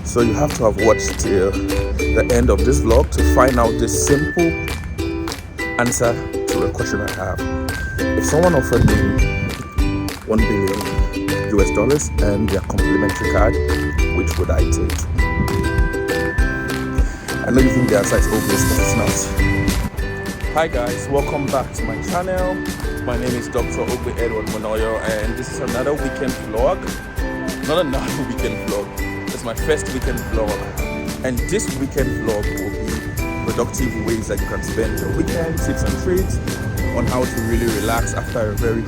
So you have to have watched till the end of this vlog to find out this simple answer to a question I have. If someone offered me 1 billion US dollars and their complimentary card, which would I take? I know you think the answer is obvious, but it's not. Hi guys, welcome back to my channel. My name is Dr. Ogbe Edward Monoyo, and this is another weekend vlog. Not another weekend vlog. It's my first weekend vlog, and this weekend vlog will be productive ways that you can spend your weekend, tips and tricks on how to really relax after a very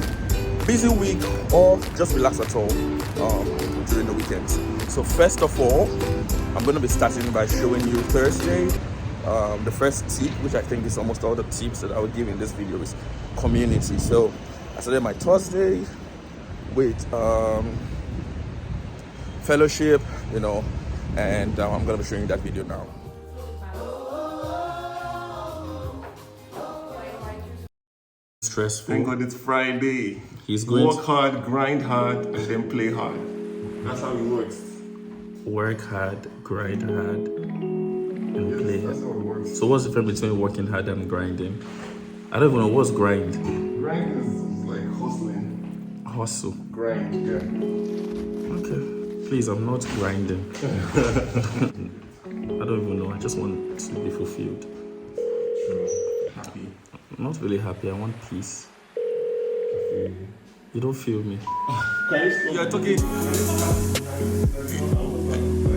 busy week, or just relax at all during the weekends. So first of all, I'm going to be starting by showing you Thursday. The first tip, which I think is almost all the tips that I will give in this video, is community. So I started my Thursday with fellowship, and I'm going to be showing you that video now. Stressful. Thank God it's Friday. He's going work hard, grind hard, and then play hard. That's how it works. Work hard, grind hard, and play hard. That's how it works. So what's the difference between working hard and grinding? I don't even know what's grind. Grind is like hustling. Hustle. Grind, yeah. Okay. Please, I'm not grinding. I don't even know. I just want to be fulfilled. Happy. I'm not really happy. I want peace. You don't feel me. You're talking.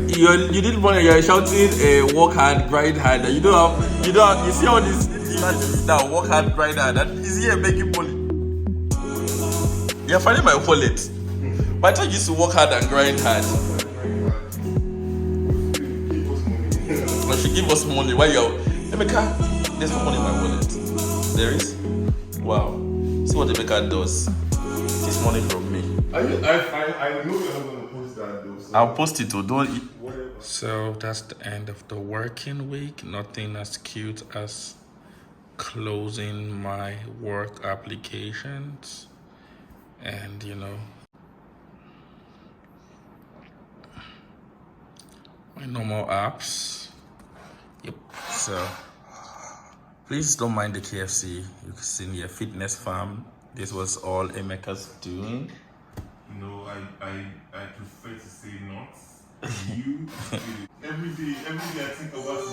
You didn't want. You're shouting, work hard, grind hard. You don't have. You see all this now. Work hard, grind hard. That is here making money. You're finding my wallet. But I used to work hard and grind hard. But she give us money. Why you're Emeka? There's no money in my wallet. There is? Wow. See what Emeka does. It's money from me. I know you're not going to post that though. So I'll post it too. Don't. Whatever. So that's the end of the working week. Nothing as cute as closing my work applications, and my normal apps. Yep. So please don't mind the KFC. You can see here, Fitness Farm. This was all Emeka's doing. No, I prefer to say not. You every day I think about his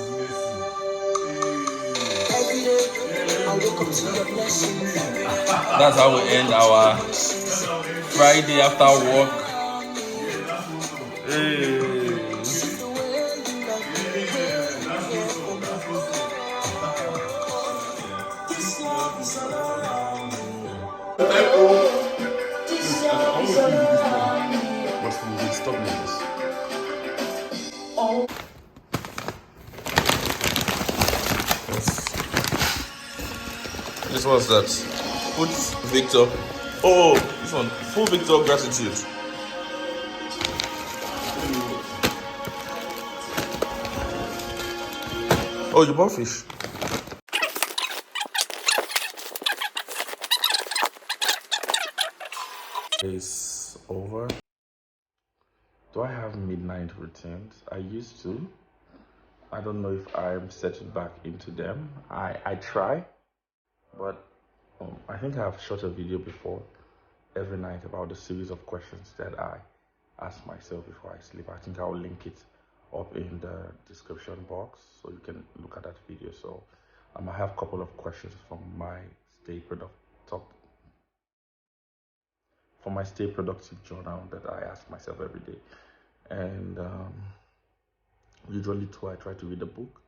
Every day, I wake up to your blessings. That's how we end our Friday after work. Hey. Stop me this. This was that. Put Victor. Oh, this one. Full Victor gratitude. Oh, you bought fish. It's over. Do I have midnight routines? I used to. I don't know if I'm setting back into them. I try, but I think I've shot a video before every night about the series of questions that I ask myself before I sleep. I think I'll link it up in the description box so you can look at that video. So I have a couple of questions from my stay productive journal that I ask myself every day. And usually too, I try to read a book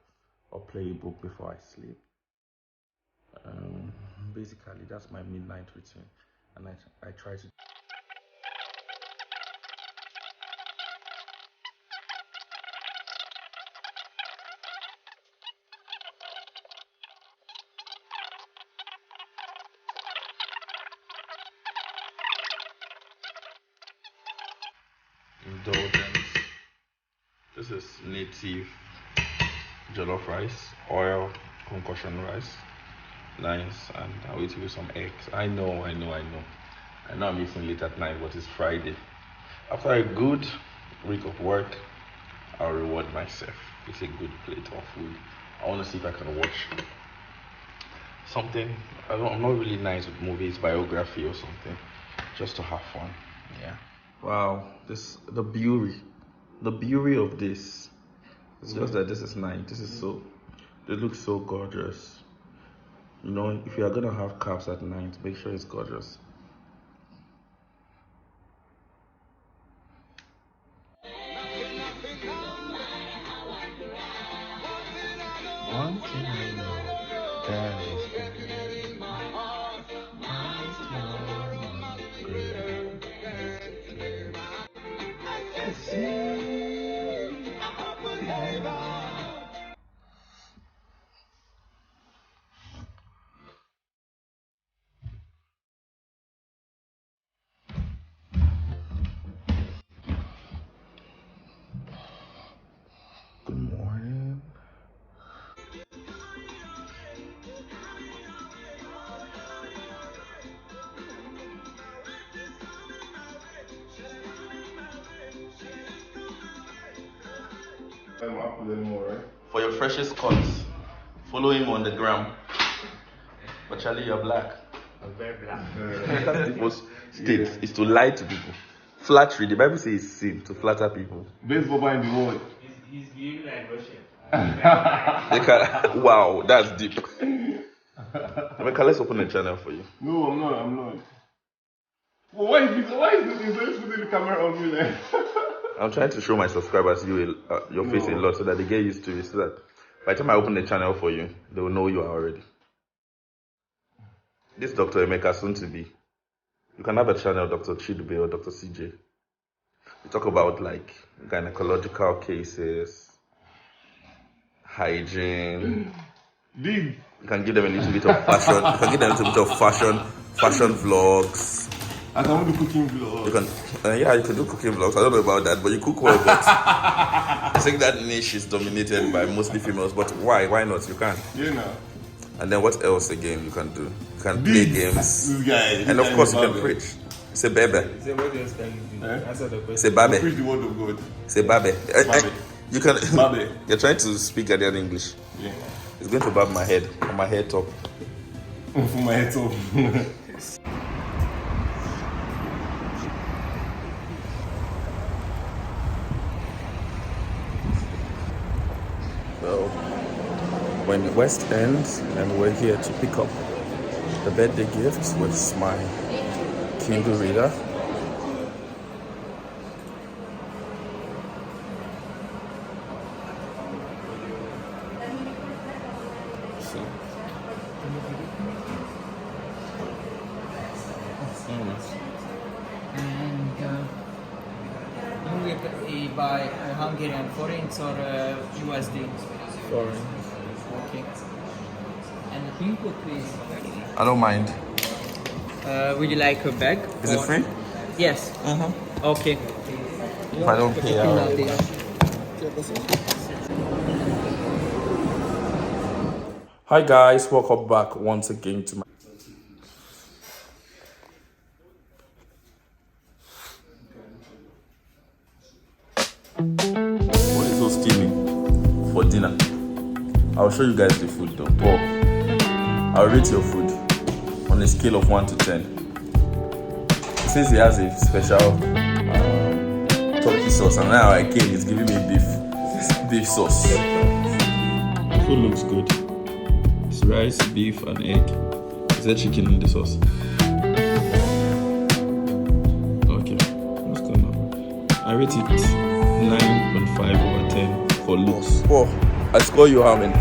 or play a book before I sleep. Basically, that's my midnight routine, and I try to. Indulgence. This is native jollof rice, oil, concussion rice. Nice, and I'll eat it with some eggs. I know I'm eating late at night, but it's Friday. After a good week of work, I'll reward myself with a good plate of food. I want to see if I can watch something. I'm not really nice with movies, biography or something, just to have fun. Yeah. Wow, the beauty of this. It's just that this is nice. They look so gorgeous. You know, if you are gonna have caps at night, make sure it's gorgeous. One thing I know, that is in my heart. Good morning. Apple anymore, right? For your freshest cuts, follow him on the gram. But Charlie, you're black. I'm very black. That's people's state, is to lie to people. Flattery, the Bible says it's sin to flatter people. Best barber in the world. He's viewing like Russian. Wow, that's deep. Emeka, let's open a channel for you. No, I'm not. Well, why is this putting the camera on me like? I'm trying to show my subscribers your face a lot so that they get used to it, so that by the time I open the channel for you, they will know you are already. This Dr. Emeka, soon to be. You can have a channel, Dr. Chidube or Dr. CJ. We talk about like gynecological cases, hygiene. Big. You can give them a little bit of fashion. You can give them a little bit of fashion vlogs. I can do cooking vlogs. You can, you can do cooking vlogs. I don't know about that, but you cook well. But I think that niche is dominated by mostly females. But why? Why not? You can. Yeah, now. And then what else again you can do? You can play games. This guy. And of course you can preach. Say baby. So what else can you do? Answer the question. Say babe. Preach the word of God. Say babe. You can. Babe. You're trying to speak Ghanaian English. Yeah. It's going to barb my head on my hair top. For my head top. So we're in the West End and we're here to pick up the birthday gifts, which is my Kindle reader. And you will buy Hungarian forints or USD? Sorry. Okay. And the pin code, please. I don't mind. Would you like a bag? Is it free? Yes. Okay. If I don't pay, Hi guys, welcome back once again to my What is so steamy for dinner? I'll show you guys the food though. Paul, I'll rate your food on a scale of 1 to 10. It says he has a special turkey sauce, and now again he's giving me beef sauce. Food looks good. It's rice, beef, and egg. Is there chicken in the sauce? Okay, let's go now. I rate it 9.5 over 10 for looks. Oh, I score you how many?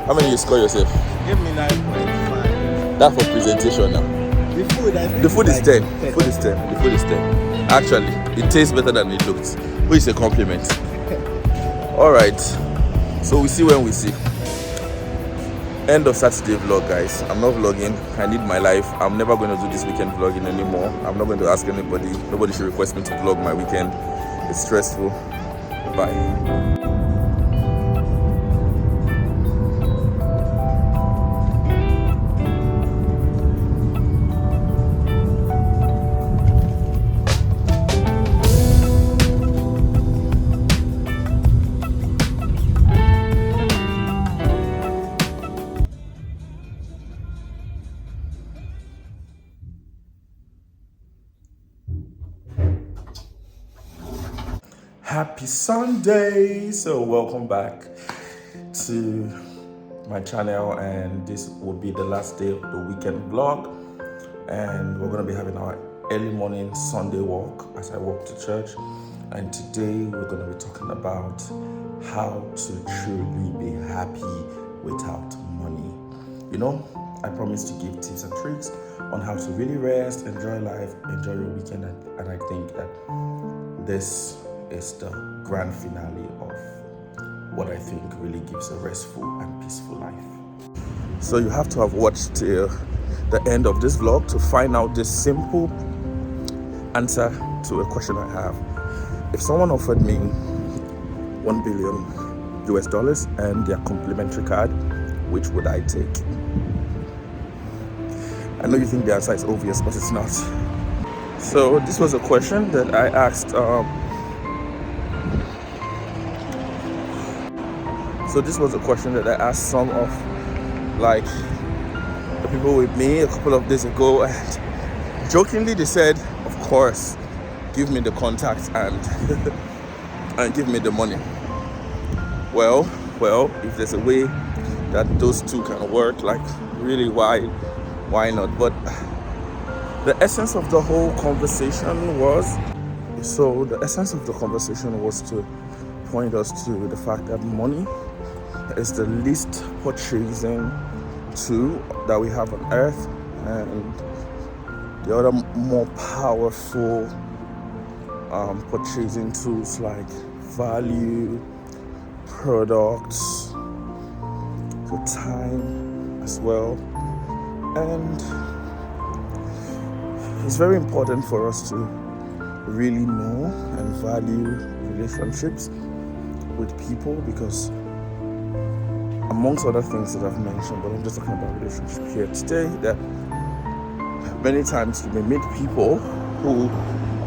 How many you score yourself? Give me 9.5. That for presentation now. The food is 10. The food is 10. The food is 10. Actually, it tastes better than it looks, which is a compliment. Alright, so we see when we see. End of Saturday vlog, guys. I'm not vlogging. I need my life. I'm never going to do this weekend vlogging anymore. I'm not going to ask anybody. Nobody should request me to vlog my weekend. It's stressful. Bye. Happy Sunday. So welcome back to my channel, and this will be the last day of the weekend vlog, and we're going to be having our early morning Sunday walk as I walk to church. And today we're going to be talking about how to truly be happy without money. You know, I promised to give tips and tricks on how to really rest, enjoy life, enjoy your weekend, and I think that this is the grand finale of what I think really gives a restful and peaceful life. So you have to have watched till the end of this vlog to find out this simple answer to a question I have. If someone offered me $1 billion US and their complimentary card, which would I take? I know you think the answer is obvious, but it's not. So this was a question that I asked. So this was a question that I asked some of like the people with me a couple of days ago, and jokingly they said, "Of course, give me the contacts and and give me the money." Well, if there's a way that those two can work, like really, why not? But the essence of the whole conversation was to point us to the fact that money is the least purchasing tool that we have on earth, and the other more powerful purchasing tools like value, products, so time as well. And it's very important for us to really know and value relationships with people, because amongst other things that I've mentioned, but I'm just talking about relationships here today, that many times you may meet people who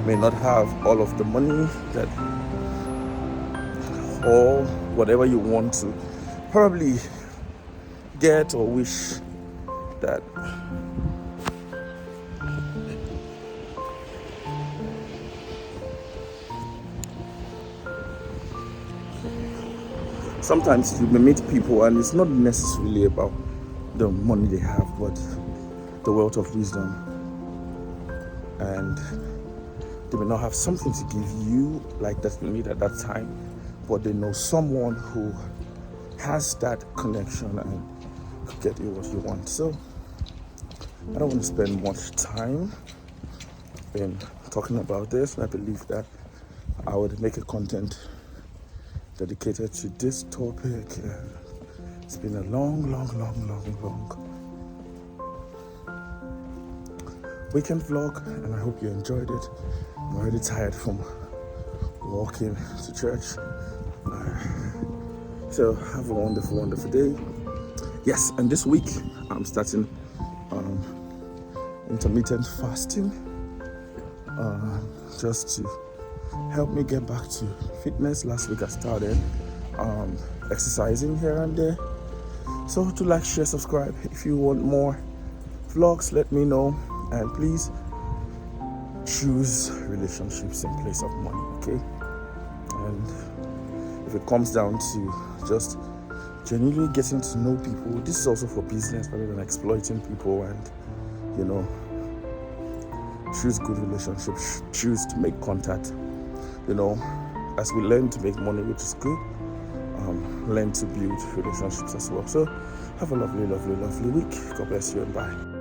may not have all of the money that, or whatever you want to probably get or wish that sometimes you may meet people and it's not necessarily about the money they have, but the wealth of wisdom, and they may not have something to give you like that you need at that time, but they know someone who has that connection and could get you what you want. So I don't want to spend much time in talking about this, and I believe that I would make a content dedicated to this topic. It's been a long weekend vlog, and I hope you enjoyed it. I'm already tired from walking to church. So have a wonderful day. Yes, and this week I'm starting intermittent fasting, just to help me get back to fitness. Last week I started exercising here and there. So to like, share, subscribe. If you want more vlogs, let me know, and please choose relationships in place of money, okay? And if it comes down to just genuinely getting to know people, this is also for business rather than exploiting people. And you know, choose good relationships, choose to make contact. You know, as we learn to make money, which is good, learn to build relationships as well. So have a lovely week. God bless you, and bye.